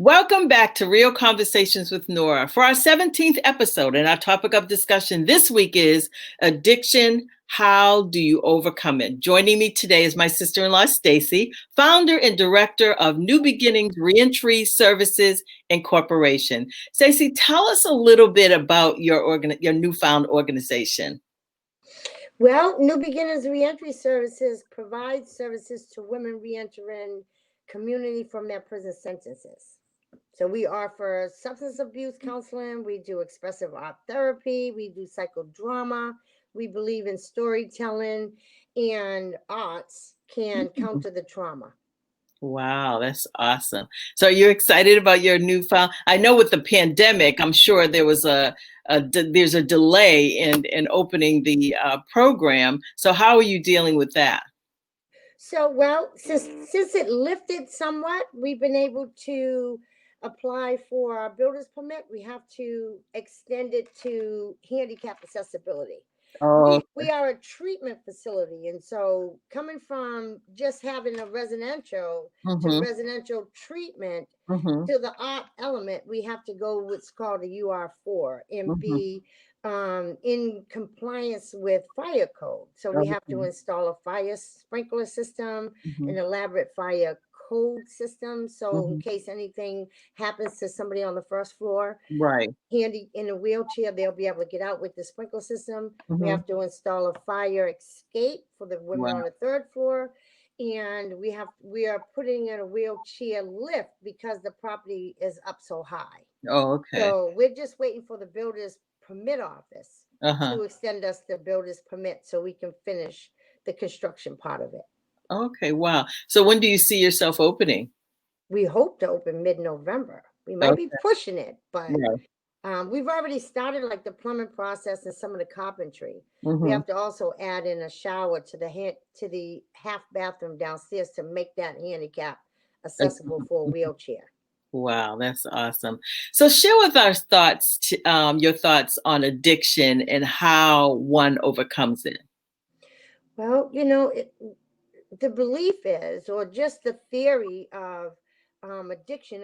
Welcome back to Real Conversations with Nora. For our 17th episode, and our topic of discussion this week is addiction. How do you overcome it? Joining me today is my sister-in-law, Stacy, founder and director of New Beginnings Reentry Services Incorporation. Stacy, tell us a little bit about your newfound organization. Well, New Beginnings Reentry Services provides services to women reentering community from their prison sentences. So we offer substance abuse counseling, we do expressive art therapy, we do psychodrama, we believe in storytelling, and arts can counter the trauma. Wow, that's awesome. So you're excited about your newfound, I know with the pandemic, I'm sure there was there's a delay in opening the program. So how are you dealing with that? So, well, since it lifted somewhat, we've been able to apply for our builder's permit. We have to extend it to handicap accessibility. Oh, We are a treatment facility, and so coming from just having a residential to mm-hmm, residential treatment mm-hmm, to the art element, we have to go what's called a UR4 and mm-hmm. be in compliance with fire code. So we have to Okay. install a fire sprinkler system, Mm-hmm, an elaborate fire code system. So in mm-hmm. case anything happens to somebody on the first floor, Right. handy in a wheelchair, they'll be able to get out with the sprinkler system. We Mm-hmm. have to install a fire escape for the women Wow. on the third floor. And we are putting in a wheelchair lift because the property is up so high. Oh, okay. So we're just waiting for the builder's permit office Uh-huh. to extend us the builder's permit so we can finish the construction part of it. Okay, wow. So when do you see yourself opening? We hope to open mid-November. We might be Okay. pushing it, but Right. we've already started like the plumbing process and some of the carpentry. We Mm-hmm. have to also add in a shower to the half bathroom downstairs to make that handicap accessible for a wheelchair. Wow, that's awesome. So share with our thoughts, your thoughts on addiction and how one overcomes it. Well, the belief is, or just the theory of addiction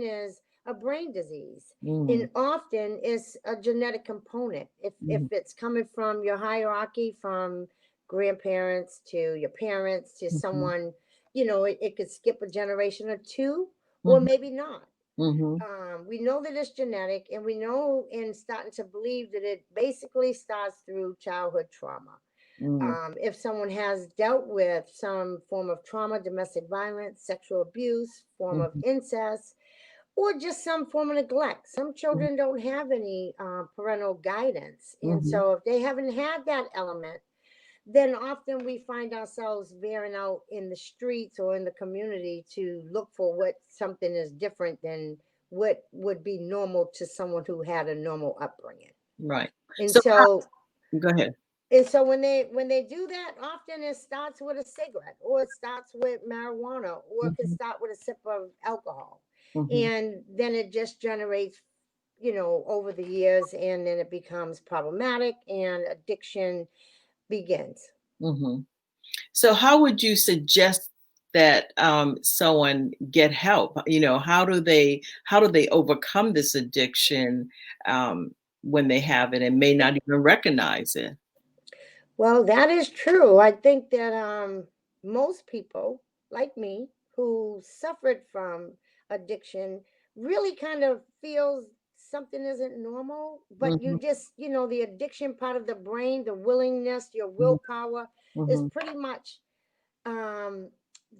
is a brain disease, Mm-hmm. and often is a genetic component. If Mm-hmm. it's coming from your hierarchy, from grandparents to your parents to Mm-hmm. someone, it could skip a generation or two, or Mm-hmm. maybe not. Mm-hmm. We know that it's genetic, and we know and starting to believe that it basically starts through childhood trauma. Mm-hmm. If someone has dealt with some form of trauma, domestic violence, sexual abuse, form of Mm-hmm. incest, or just some form of neglect. Some children don't have any parental guidance. And Mm-hmm. so if they haven't had that element, then often we find ourselves veering out in the streets or in the community to look for what something is different than what would be normal to someone who had a normal upbringing. Right. And So so go ahead. when they do that, often it starts with a cigarette, or it starts with marijuana, or it can Mm-hmm. start with a sip of alcohol, Mm-hmm. and then it just generates, over the years, and then it becomes problematic, and addiction begins. Mm-hmm. So how would you suggest that someone get help? How do they overcome this addiction when they have it and may not even recognize it? Well, that is true. I think that most people, like me, who suffered from addiction, really kind of feels something isn't normal. But Mm-hmm. you just, the addiction part of the brain, the willingness, your Mm-hmm. willpower is Mm-hmm. pretty much um,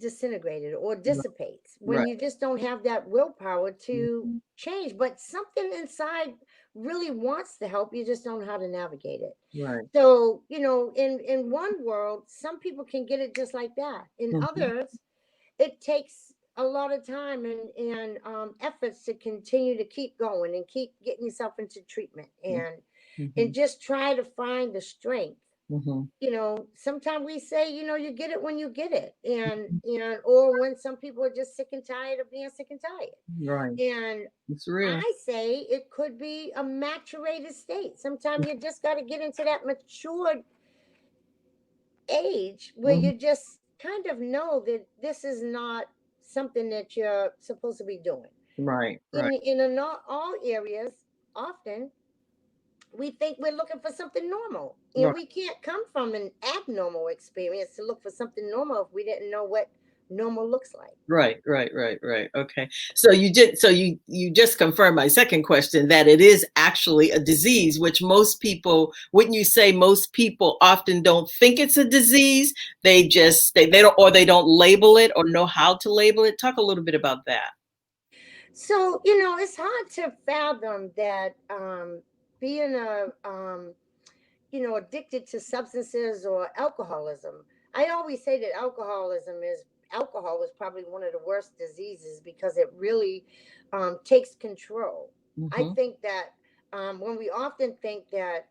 disintegrated or dissipates when Right. you just don't have that willpower to change. But something inside really wants to help. You just don't know how to navigate it. Right. So, in one world, some people can get it just like that. In Mm-hmm. others, it takes a lot of time and efforts to continue to keep going and keep getting yourself into treatment and Mm-hmm. just try to find the strength. Mm-hmm. Sometimes we say, you get it when you get it, or when some people are just sick and tired of being sick and tired. Right. And It's real. I say it could be a maturated state. Sometimes you just got to get into that matured age where Mm-hmm. you just kind of know that this is not something that you're supposed to be doing. Right, right, In all areas, often we think we're looking for something normal, and right, we can't come from an abnormal experience to look for something normal if we didn't know what normal looks like. right, right, right, right. Okay. So you just confirmed my second question that it is actually a disease, which most people, wouldn't you say most people often don't think it's a disease? They don't, or they don't label it or know how to label it. Talk a little bit about that. So it's hard to fathom that being addicted to substances or alcoholism. I always say that alcohol is probably one of the worst diseases because it really takes control. I Mm-hmm, think that when we often think that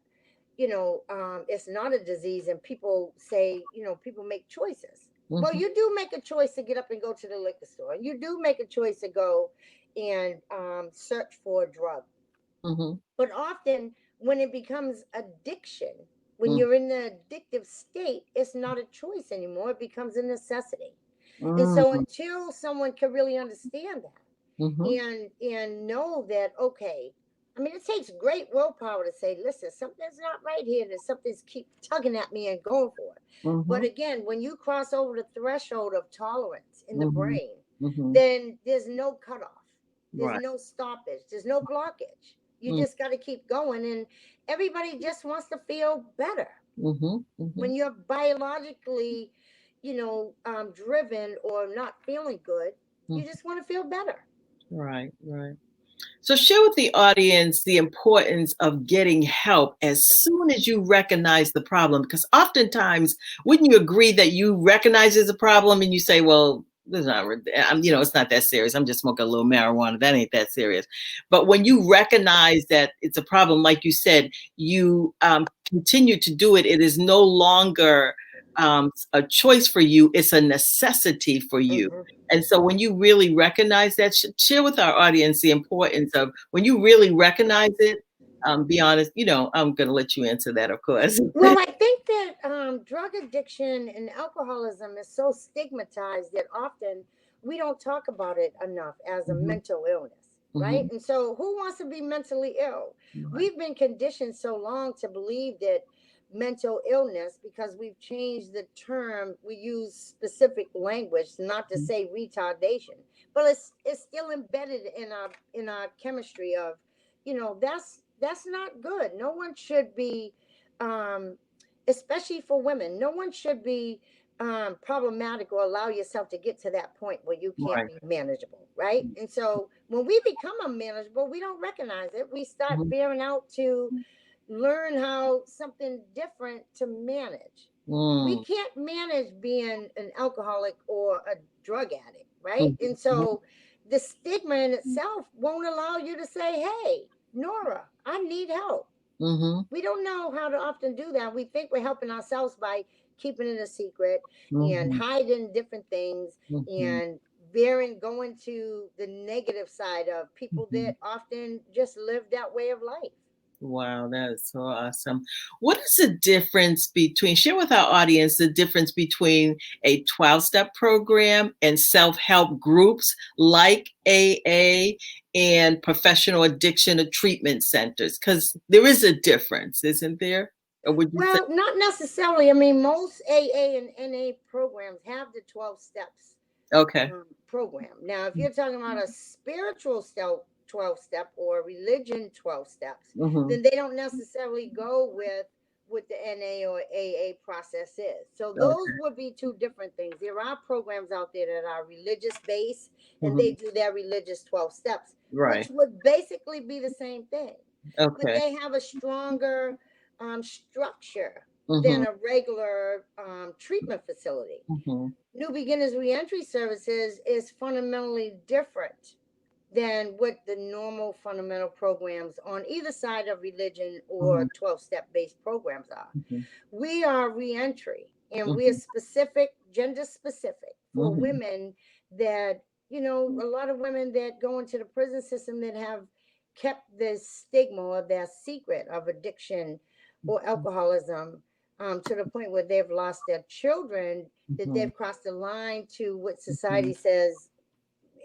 it's not a disease, and people say, people make choices. Well, mm-hmm, you do make a choice to get up and go to the liquor store, and you do make a choice to go and search for a drug. mm-hmm, But often, when it becomes addiction, when mm-hmm, you're in the addictive state, it's not a choice anymore. It becomes a necessity. And so, mm-hmm, until someone can really understand that, mm-hmm, and know that, okay, I mean, it takes great willpower to say, listen, something's not right here, that something's keep tugging at me and going for it. But mm-hmm, again, when you cross over the threshold of tolerance in the mm-hmm, brain, mm-hmm. then there's no cutoff, there's Right. no stoppage, there's no blockage. You Mm-hmm, just got to keep going, and everybody just wants to feel better. mm-hmm, mm-hmm, When you're biologically driven or not feeling good, you mm-hmm. just want to feel better. Right, right. So share with the audience the importance of getting help as soon as you recognize the problem, because oftentimes, wouldn't you agree that you recognize there's a problem and you say, "Well, there's not, it's not that serious. I'm just smoking a little marijuana. That ain't that serious." But when you recognize that it's a problem, like you said, you continue to do it. It is no longer a choice for you; it's a necessity for you. Hmm. And so when you really recognize that, share with our audience the importance of when you really recognize it. Be honest, I'm going to let you answer that, of course. Well, I think that drug addiction and alcoholism is so stigmatized that often we don't talk about it enough as a Hmm. mental illness, right? Hmm. And so, who wants to be mentally ill? Right. We've been conditioned so long to believe that mental illness, because we've changed the term, we use specific language, not to say retardation, but it's still embedded in our chemistry of, that's not good. No one should be um, especially for women. No one should be problematic or allow yourself to get to that point where you can't Right. be manageable, right? And so when we become unmanageable, we don't recognize it. We start Mhm. veering out to learn how something different to manage. We Mm. can't manage being an alcoholic or a drug addict, right? Mhm. And so the stigma in itself won't allow you to say, hey, Nora, I need help. Mhm. We don't know how to often do that. We think we're helping ourselves by keeping it a secret and Mhm. hiding different things Mhm. and veering, going to the negative side of people Mhm. that often just live that way of life. Wow, that is so awesome. What is the difference between, share with our audience the difference between a 12-step program and self-help groups like AA and professional addiction or treatment centers? Because there is a difference, isn't there? Or would you say, Well, not necessarily. I mean, most AA and NA programs have the 12 steps okay. program. Now, if you're talking about a spiritual 12 step or religion 12 steps, Mm-hmm. then they don't necessarily go with what the NA or AA process is. So those Okay. would be two different things. There are programs out there that are religious based, and they Mm-hmm. do their religious 12 steps, Right. which would basically be the same thing, but Okay. they have a stronger structure than Mm-hmm. a regular treatment facility. Mm-hmm. New Beginners Reentry Services is fundamentally different than what the normal fundamental programs on either side of religion or Mm-hmm. 12 step based programs are. Mm-hmm. We are reentry, and we are Mm-hmm. specific, gender specific for Mm-hmm. women that, a lot of women that go into the prison system that have kept this stigma or their secret of addiction or alcoholism to the point where they've lost their children, that Mm-hmm. they've crossed the line to what Mm-hmm. society says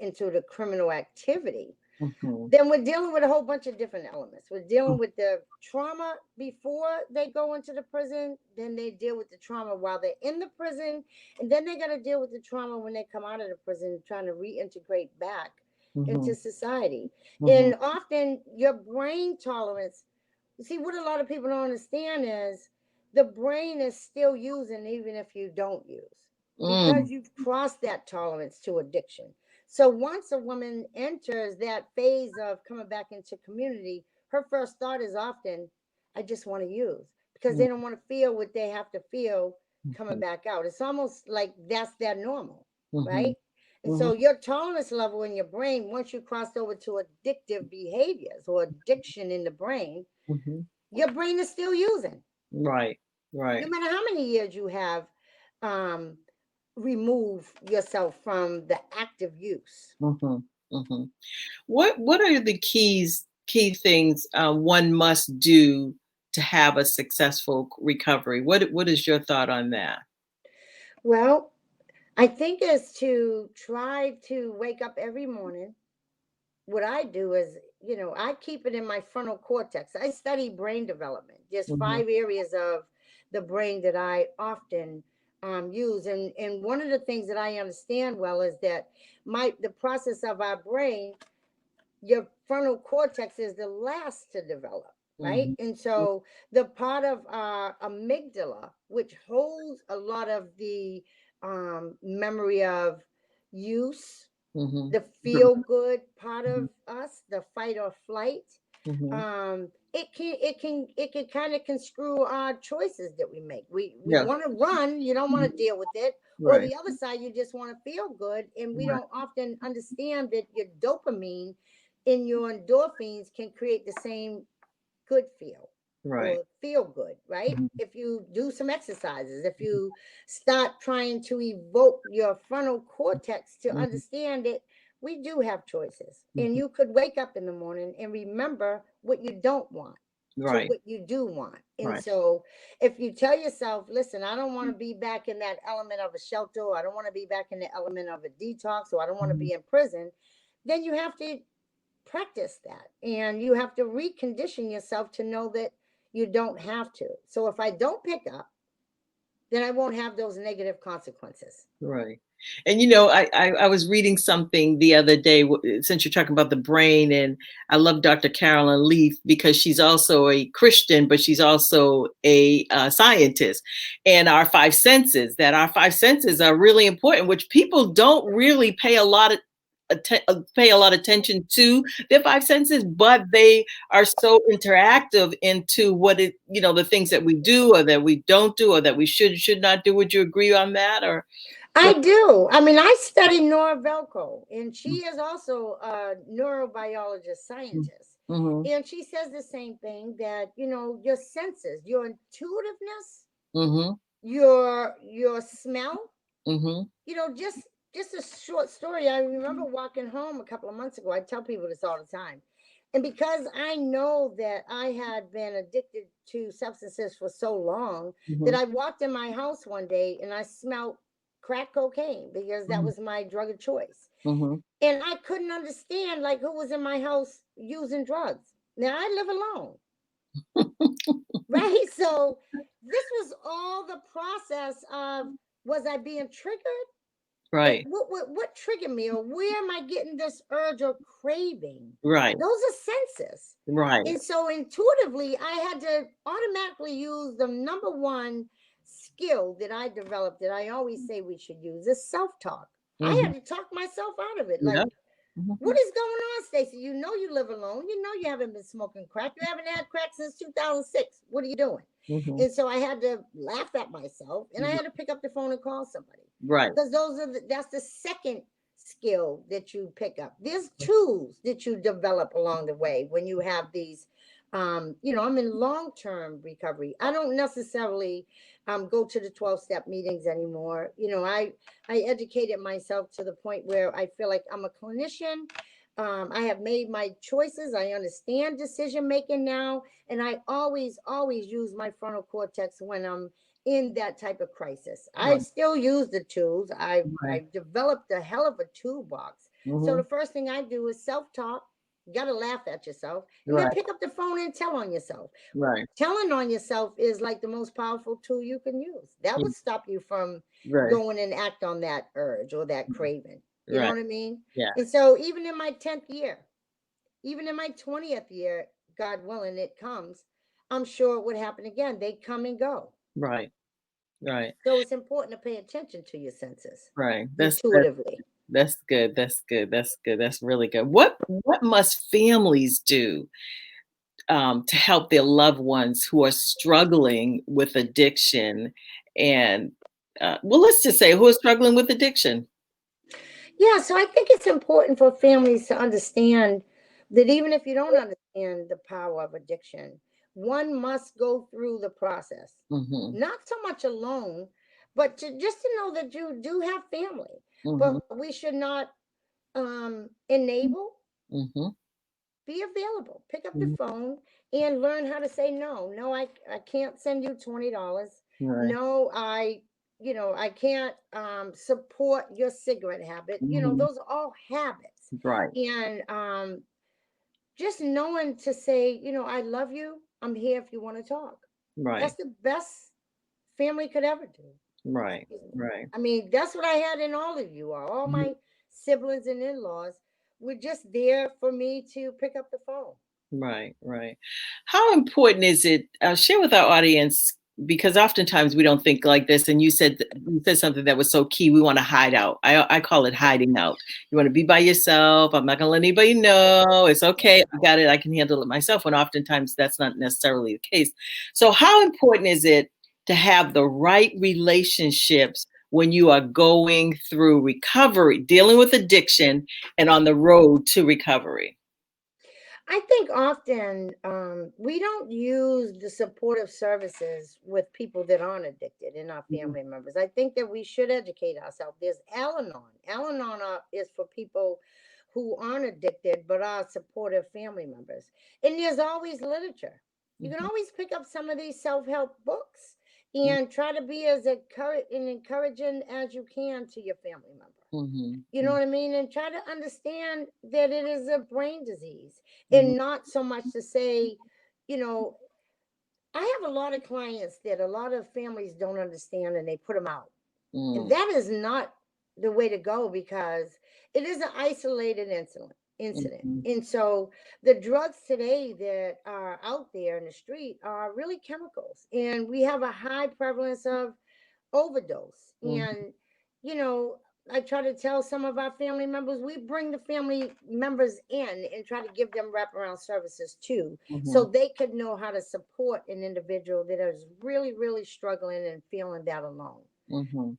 into the criminal activity, Mhm. then we're dealing with a whole bunch of different elements. We're dealing with the trauma before they go into the prison, then they deal with the trauma while they're in the prison, and then they got to deal with the trauma when they come out of the prison, trying to reintegrate back into Mhm. society. Mhm. And often your brain tolerance, you see, what a lot of people don't understand is the brain is still using even if you don't use, because Mm. you've crossed that tolerance to addiction. So once a woman enters that phase of coming back into community, her first thought is often, I just want to use, because they Mm. don't want to feel what they have to feel coming Mhm. back out. It's almost like that's their normal, Mhm. right? And Mhm. so your tolerance level in your brain, once you crossed over to addictive behaviors or addiction in the brain, Mhm. your brain is still using. Right. No Right. matter how many years you have um, removed yourself from the active use. Mhm. Mhm. What are the key things one must do to have a successful recovery? What is your thought on that? Well, I think is to try to wake up every morning. What I do is, I keep it in my frontal cortex. I study brain development. There's Mhm. 5 areas of the brain that I often use, and one of the things that I understand well is that the process of our brain, your frontal cortex is the last to develop, right? Mhm. And so the part of our amygdala, which holds a lot of the memory of use, Mhm. the feel good part of us, the fight or flight, Mhm. it can kind of conscrew our choices that we make. We Yeah. want to run, you don't want Mhm. to deal with it, or Right. the other side, you just want to feel good, and we Right. don't often understand that your dopamine in your endorphins can create the same good feel Right. or feel good, right? Mhm. If you do some exercises, if you start trying to evoke your frontal cortex to Mhm. understand it, we do have choices. And Mhm. you could wake up in the morning and remember what you don't want to Right. what you do want. And Right. so if you tell yourself, listen, I don't want to be back in that element of a shelter, or I don't want to be back in the element of a detox, or I don't want to Mhm. be in prison, then you have to practice that, and you have to recondition yourself to know that you don't have to. So if I don't pick up, then I won't have those negative consequences. Right. And I was reading something the other day, since you're talking about the brain, and I love Dr. Carolyn Leaf because she's also a Christian, but she's also a scientist. And our five senses are really important, which people don't really pay a lot of attention to their five senses, but they are so interactive into the things that we do or that we don't do or that we should not do. Would you agree on that? Or I what? do. I mean, I study Nora Velko, and she is also a neurobiologist scientist. Mhm. And she says the same thing, that, your senses, your intuitiveness, Mhm. your smell, Mhm. just a short story. I remember walking home a couple of months ago. I tell people this all the time. And because I know that I had been addicted to substances for so long, that Mhm. I walked in my house one day and I smelled crack cocaine, because that Mhm. was my drug of choice. Mhm. And I couldn't understand, like, who was in my house using drugs. Now I live alone, right? So this was all the process of, was I being triggered? Right. What triggered me, or where am I getting this urge or craving? Right. Those are senses. Right. And so intuitively, I had to automatically use the number one skill that I developed, that I always say we should use, is self-talk. I Mhm. had to talk myself out of it. Yeah. Like, what Mhm. is going on, Stacey? You know you live alone. You know you haven't been smoking crack. You haven't had crack since 2006. What are you doing? Mhm. And so I had to laugh at myself, and I had to pick up the phone and call somebody, Right. because that's the second skill that you pick up. There's tools that you develop along the way when you have these. I'm in long-term recovery. I don't necessarily go to the 12-step meetings anymore. I educated myself to the point where I feel like I'm a clinician. I have made my choices. I understand decision making now, and I always use my frontal cortex when I'm in that type of crisis. I Right. still use the tools. I've Right. I've developed a hell of a toolbox, So the Mhm. first thing I do is self-talk. You got to laugh at yourself and then Right. pick up the phone and tell on yourself. Right. Telling on yourself is like the most powerful tool you can use. That would Mm. stop you from Right. going and act on that urge or that craving. You know Right. what I mean? Yeah. And so even in my 10th year, even in my 20th year, God willing, it comes, I'm sure it would happen again. They come and go. Right. Right. So it's important to pay attention to your senses Right. intuitively. That's good. That's good. That's good. That's really good. What must families do to help their loved ones who are struggling with addiction? And well, let's just say who are struggling with addiction. Yeah, so I think it's important for families to understand that even if you don't understand the power of addiction, one must go through the process. Hmm. Not so much alone, but just to know that you do have family. Hmm. But we should not enable, Hmm. be available. Pick up the Hmm. phone and learn how to say no. No, I can't send you $20. Right. No, I can't support your cigarette habit. Hmm. Those are all habits. Right. And just knowing to say, I love you. I'm here if you want to talk. Right. That's the best family could ever do. Right. Excuse me. Right. I mean, that's what I had in all of you all Mhm. my siblings and in-laws were just there for me to pick up the phone. Right, right. How important is it? Share with our audience because oftentimes we don't think like this. And you said something that was so key. We want to hide out. I call it hiding out. You want to be by yourself. I'm not going to let anybody know. It's okay. I got it. I can handle it myself. When oftentimes that's not necessarily the case. So how important is it to have the right relationships when you are going through recovery, dealing with addiction, and on the road to recovery? I think often we don't use the supportive services with people that aren't addicted in our Mhm. family members. I think that we should educate ourselves. There's Al Anon. Al Anon is for people who aren't addicted but are supportive family members. And there's always literature. You can Mhm. always pick up some of these self help books Mhm. and try to be as encouraging as you can to your family member. Mhm. You know what I mean? And try to understand that it is a brain disease Mhm. and not so much to say, you know, I have a lot of clients that a lot of families don't understand and they put them out. And Mm. that is not the way to go because it is an isolated incident. Mhm. And so the drugs today that are out there in the street are really chemicals. And we have a high prevalence of overdose. Mhm. And, you know, I try to tell some of our family members, we bring the family members in and try to give them wraparound services too, so Mhm. they could know how to support an individual that is really, really struggling and feeling that alone. Mhm.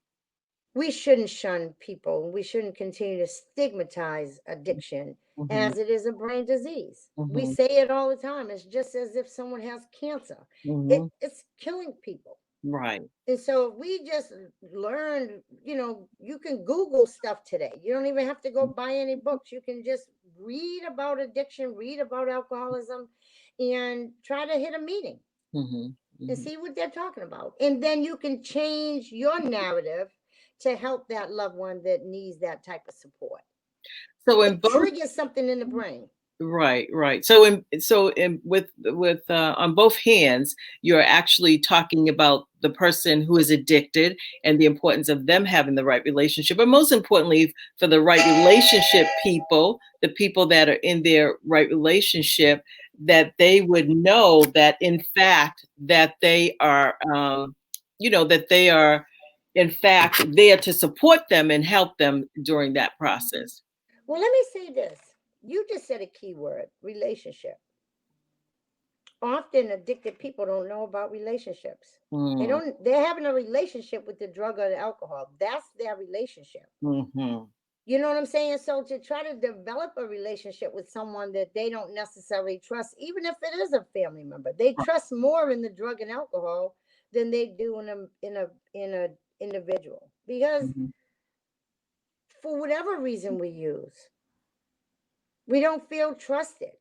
We shouldn't shun people. We shouldn't continue to stigmatize addiction Mhm. as it is a brain disease. We Mhm. say it all the time. It's just as if someone has cancer. Mhm. It's killing people. Right. And so we just learned, you can Google stuff today. You don't even have to go buy any books. You can just read about addiction, read about alcoholism, and try to hit a meeting Mhm. and Mhm. see what they're talking about. And then you can change your narrative to help that loved one that needs that type of support. So in It both triggers something in the brain. right, right. So in with on both hands, you're actually talking about the person who is addicted and the importance of them having the right relationship, but most importantly, for the right relationship people, the people that are in their right relationship, that they would know that in fact that they are, that they are in fact there to support them and help them during that process. Well, let me say this. You just said a key word, relationship. Often addicted people don't know about relationships. Mm. They're having a relationship with the drug or the alcohol. That's their relationship. Mhm. You know what I'm saying? So to try to develop a relationship with someone that they don't necessarily trust, even if it is a family member, they trust more in the drug and alcohol than they do in a individual. Because Mhm. for whatever reason we use, we don't feel trusted.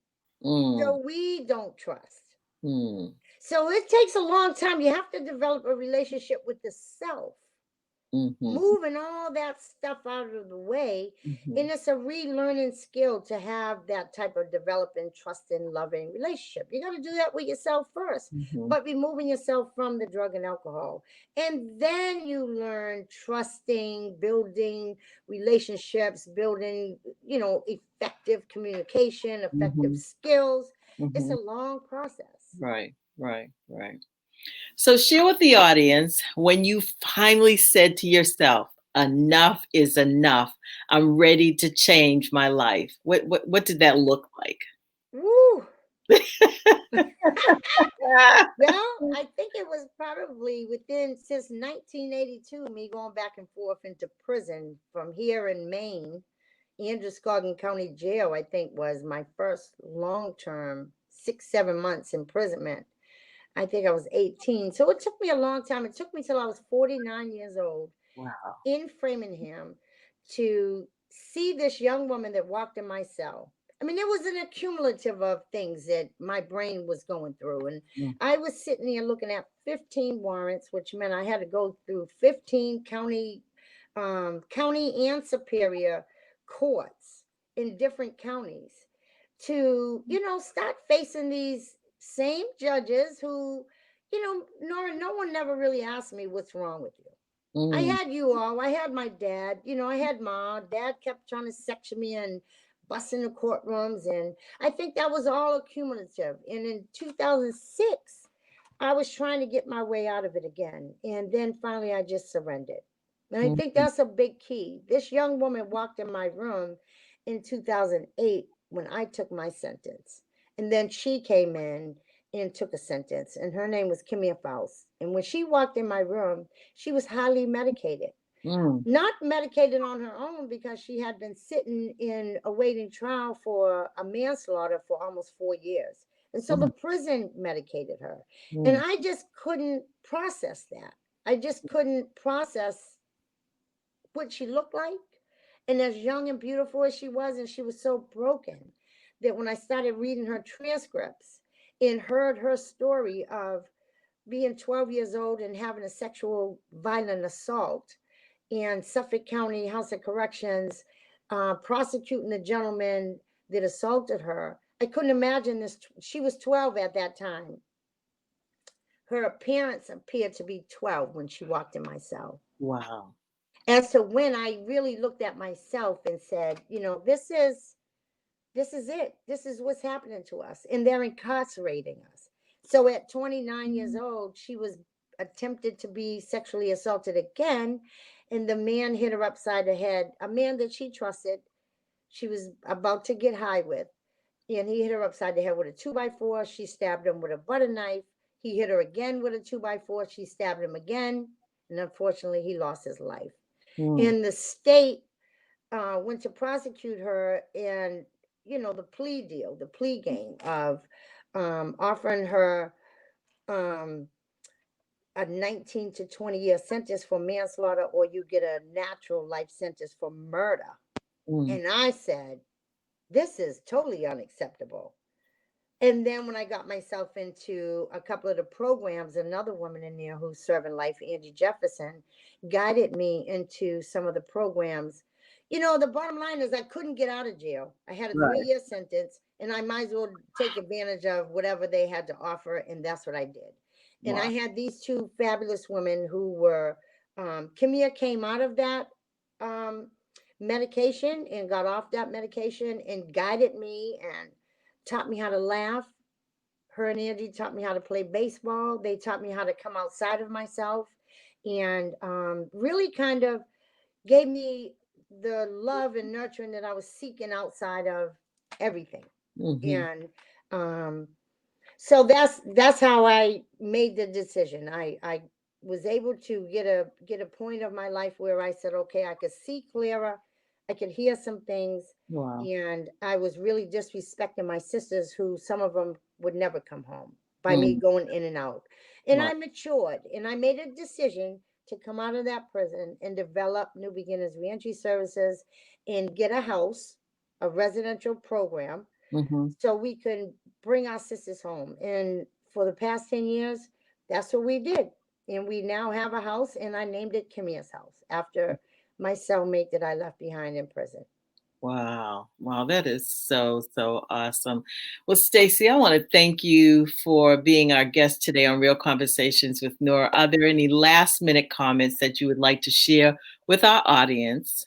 Mm. So we don't trust. Mm. So it takes a long time. You have to develop a relationship with the self Mm-hmm. moving all that stuff out of the way. Mm-hmm. And it's a relearning skill to have that type of developing, trusting, loving relationship. You got to do that with yourself first, Mm-hmm. but removing yourself from the drug and alcohol. And then you learn trusting, building relationships, building, effective communication, effective Mm-hmm. skills. It's Mm-hmm. a long process. Right, right, right. So share with the audience when you finally said to yourself, enough is enough. I'm ready to change my life. What did that look like? Woo! Ah. Well, I think it was probably since 1982, me going back and forth into prison from here in Maine. Androscoggin County Jail, I think, was my first long term 6, 7 months imprisonment. I think I was 18. So it took me a long time. It took me till I was 49 years old Wow. in Framingham to see this young woman that walked in my cell. I mean, it was an accumulative of things that my brain was going through. And Mm, I was sitting there looking at 15 warrants, which meant I had to go through 15 county and superior courts in different counties to, start facing these same judges who, Nora, no one never really asked me what's wrong with you. I mm, had you all. I had my dad. I had Ma. Dad kept trying to section me and busting the courtrooms. And I think that was all accumulative. And in 2006, I was trying to get my way out of it again. And then finally, I just surrendered. And I mm, think that's a big key. This young woman walked in my room in 2008 when I took my sentence. And then she came in and took a sentence. And her name was Kimia Faust. And when she walked in my room, she was highly medicated. mm, Not medicated on her own because she had been sitting in awaiting trial for a manslaughter for almost 4 years. And so the mm, prison medicated her. And mm, I just couldn't process that. I just couldn't process what she looked like. And as young and beautiful as she was, and she was so broken that when I started reading her transcripts and heard her story of being 12 years old and having a sexual violent assault and Suffolk County House of Corrections prosecuting the gentleman that assaulted her. I couldn't imagine this. She was 12 at that time. Her appearance appeared to be 12 when she walked in my cell. wow. And so when I really looked at myself and said, this is it. This is what's happening to us. And they're incarcerating us. So at 29 years old, she was attempted to be sexually assaulted again. And the man hit her upside the head, a man that she trusted, she was about to get high with. And he hit her upside the head with a 2x4. She stabbed him with a butter knife. He hit her again with a 2x4. She stabbed him again. And unfortunately, he lost his life. Mm, And the state went to prosecute her, and the plea deal, the plea game of offering her um, a 19 to 20-year sentence for manslaughter, or you get a natural life sentence for murder. mm, And I said, this is totally unacceptable. And then when I got myself into a couple of the programs, another woman in there who's serving life, Angie Jefferson, guided me into some of the programs. The bottom line is I couldn't get out of jail. I had a right. 3-year sentence, and I might as well take advantage of whatever they had to offer, and that's what I did. And I Wow. had these two fabulous women who were, Kimia came out of that um, medication and got off that medication and guided me and taught me how to laugh. Her and Angie taught me how to play baseball. They taught me how to come outside of myself and really kind of gave me the love and nurturing that I was seeking outside of everything. Mm-hmm. And um, so that's how I made the decision. I was able to get a point of my life where I said, okay, I could see clearer, I could hear some things, Wow. and I was really disrespecting my sisters, who some of them would never come home by me Mm, going in and out. And right. I matured, and I made a decision to come out of that prison and develop New Beginners Reentry Services and get a house, a residential program, Mm-hmm. so we can bring our sisters home. And for the past 10 years, that's what we did. And we now have a house, and I named it Kimmy's house after my cellmate that I left behind in prison. Wow. Wow, that is so, so awesome. Well, Stacy, I want to thank you for being our guest today on Real Conversations with Nora. Are there any last minute comments that you would like to share with our audience?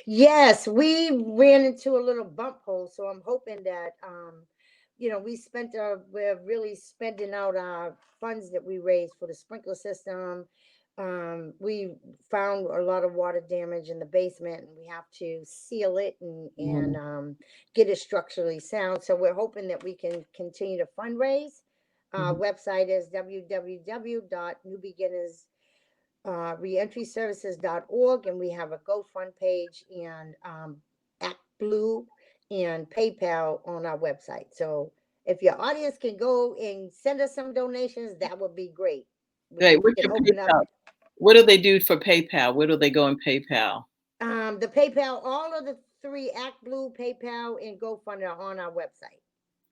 Yes, we ran into a little bump hole, so I'm hoping that we're really spending out our funds that we raised for the sprinkler system. We found a lot of water damage in the basement, and we have to seal it and Mhm. get it structurally sound. So we're hoping that we can continue to fundraise. Our Mhm. website is www.newbeginners reentryservices.org, and we have a GoFund page and ActBlue and PayPal on our website. So if your audience can go and send us some donations, that would be great. Right. We What's can your open up PayPal? What do they do for PayPal? Where do they go in PayPal? the PayPal. All of the three, ActBlue, PayPal, and GoFund, are on our website.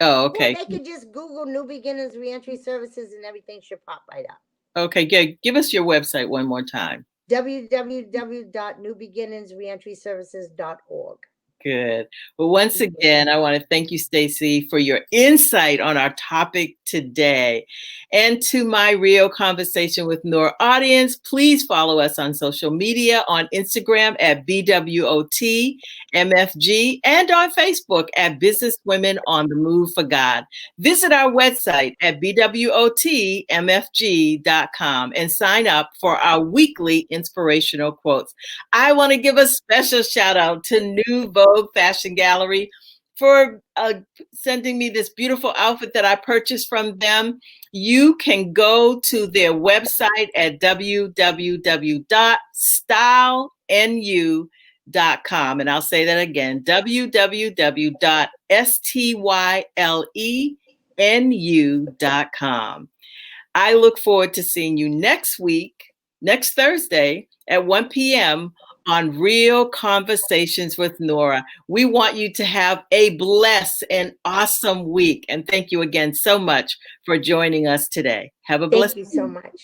Oh, Or okay. they could just Google New Beginners Reentry Services, and everything should pop right up. Okay, good. Give us your website one more time. www.newbeginningsreentryservices.org. Good. Well, once again, I want to thank you, Stacy, for your insight on our topic today. And to my Real Conversation with Nora audience, please follow us on social media on Instagram at BWOTMFG and on Facebook at Business Women on the Move for God. Visit our website at BWOTMFG.com and sign up for our weekly inspirational quotes. I want to give a special shout out to New Vogue Fashion Gallery for sending me this beautiful outfit that I purchased from them. You can go to their website at www.stylenu.com. And I'll say that again, www.stylenu.com. I look forward to seeing you next week, next Thursday at 1 p.m. on Real Conversations with Nora. We want you to have a blessed and awesome week. And thank you again so much for joining us today. Have a blessed Thank you so week. much.